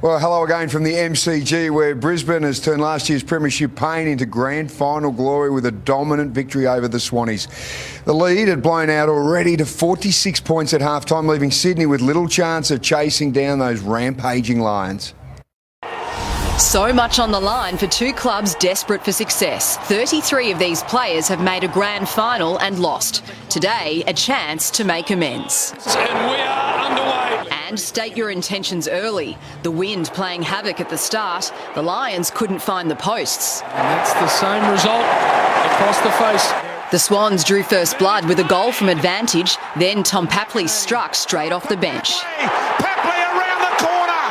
Well, hello again from the MCG, where Brisbane has turned last year's premiership pain into grand final glory with a dominant victory over the Swannies. The lead had blown out already to 46 points at halftime, leaving Sydney with little chance of chasing down those rampaging Lions. So much on the line for two clubs desperate for success. 33 of these players have made a grand final and lost. Today, a chance to make amends. And we are underway. And state your intentions early. The wind playing havoc at the start. The Lions couldn't find the posts. And that's the same result across the face. The Swans drew first blood with a goal from advantage. Then Tom Papley struck straight off the bench. Papley around the corner.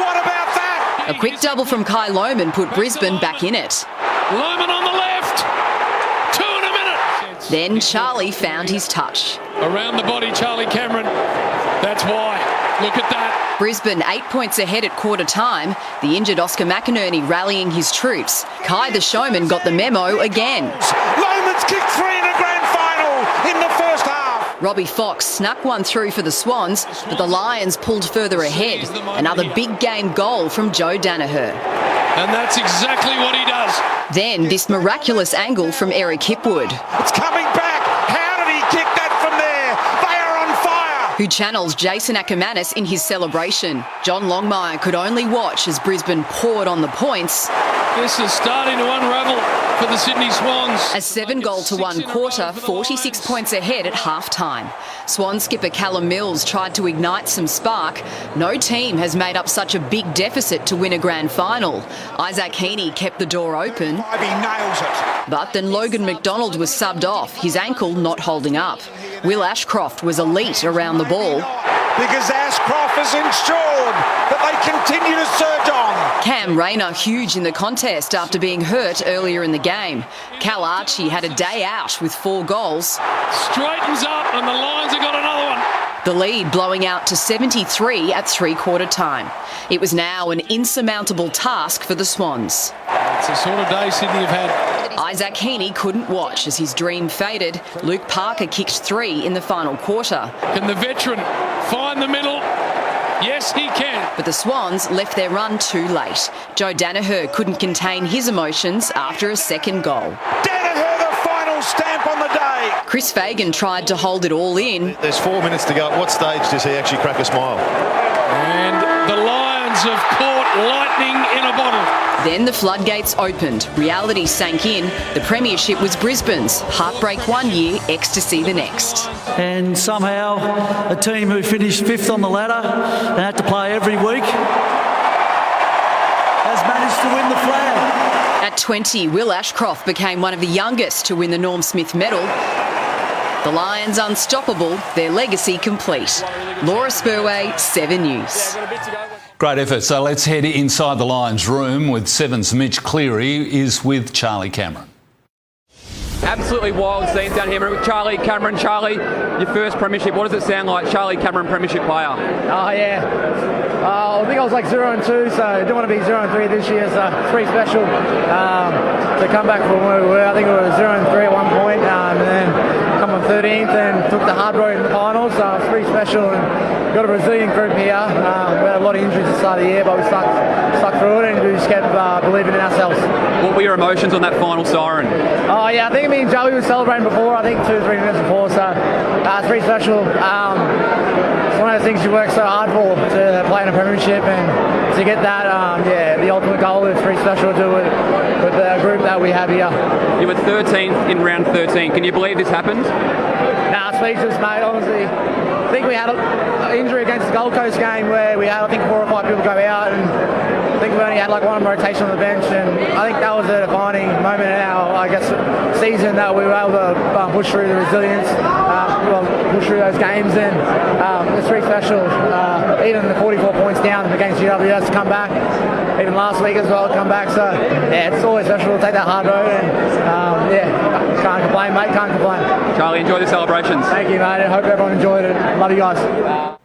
What about that? A quick double from Kai Lohmann put Brisbane back in it. Lohmann on the left. 2 in a minute. Then Charlie found his touch. Around the body, Charlie Cameron. That's why. Look at that. Brisbane 8 points ahead at quarter time. The injured Oscar McInerney rallying his troops. Kai the showman got the memo again. Lohmann's kicked 3 in a grand final in the first half. Robbie Fox snuck one through for the Swans, but the Lions pulled further ahead. Another big game goal from Joe Danaher. And that's exactly what he does. Then this miraculous angle from Eric Hipwood. It's coming back. How did he kick that from there? They are on fire. Who channels Jason Ackermanis in his celebration. John Longmire could only watch as Brisbane poured on the points. This is starting to unravel for the Sydney Swans. A 7-goal-to-1 quarter, 46 points ahead at half-time. Swan skipper Callum Mills tried to ignite some spark. No team has made up such a big deficit to win a grand final. Isaac Heaney kept the door open. He nails it. But then Logan McDonald was subbed off, his ankle not holding up. Will Ashcroft was elite around the ball. Because Ashcroft has ensured that they continue to surge on. Cam Rayner huge in the contest after being hurt earlier in the game. Cal Archie had a day out with 4 goals. Straightens up and the Lions have got another one. The lead blowing out to 73 at three-quarter time. It was now an insurmountable task for the Swans. It's the sort of day Sydney have had. Isaac Heaney couldn't watch as his dream faded. Luke Parker kicked 3 in the final quarter. Can the veteran find the middle? Yes, he can. But the Swans left their run too late. Joe Danaher couldn't contain his emotions after a second goal. Danaher, the final stamp on the day. Chris Fagan tried to hold it all in. There's 4 minutes to go. At what stage does he actually crack a smile? And the Lions have caught lightning in a bottle. Then the floodgates opened. Reality sank in. The premiership was Brisbane's. Heartbreak one year, ecstasy the next. And somehow a team who finished 5th on the ladder and had to play every week has managed to win the flag. At 20, Will Ashcroft became one of the youngest to win the Norm Smith medal. The Lions unstoppable, their legacy complete. Laura Spurway, 7 News. Great effort. So let's head inside the Lions room with Seven's Mitch Cleary is with Charlie Cameron. Absolutely wild scenes down here with Charlie Cameron. Charlie, your first premiership, what does it sound like? Charlie Cameron, premiership player. Oh, yeah. I think I was like 0-2, so I don't want to be 0-3 this year, so it's pretty special to come back from where we were. I think we were 0-3 at one point, and then come on 13th and took the hard road in the finals, so it's pretty special. And got a resilient group here. We had a lot of injuries at the start of the year, but we stuck through it and we just kept believing in ourselves. What were your emotions on that final siren? Oh, yeah, I think me and Joey were celebrating before, I think 2 or 3 minutes before, so it's pretty special. It's one of the things you work so hard for, to play in a premiership, and to get that, the ultimate goal is pretty special to do with the group that we have here. You were 13th in round 13. Can you believe this happened? Nah, speechless, mate, honestly. I think we had an injury against the Gold Coast game where we had, I think, 4 or 5 people go out, and I think we only had like one rotation on the bench, and I think that was a defining moment in our, season, that we were able to push through the resilience, push through those games, and it's pretty special. Even the 44 points down against GWS to come back, even last week as well to come back, so yeah, it's always special to take that hard road, and can't complain, mate, can't complain. Charlie, enjoy the celebrations. Thank you, mate, I hope everyone enjoyed it. Love you guys.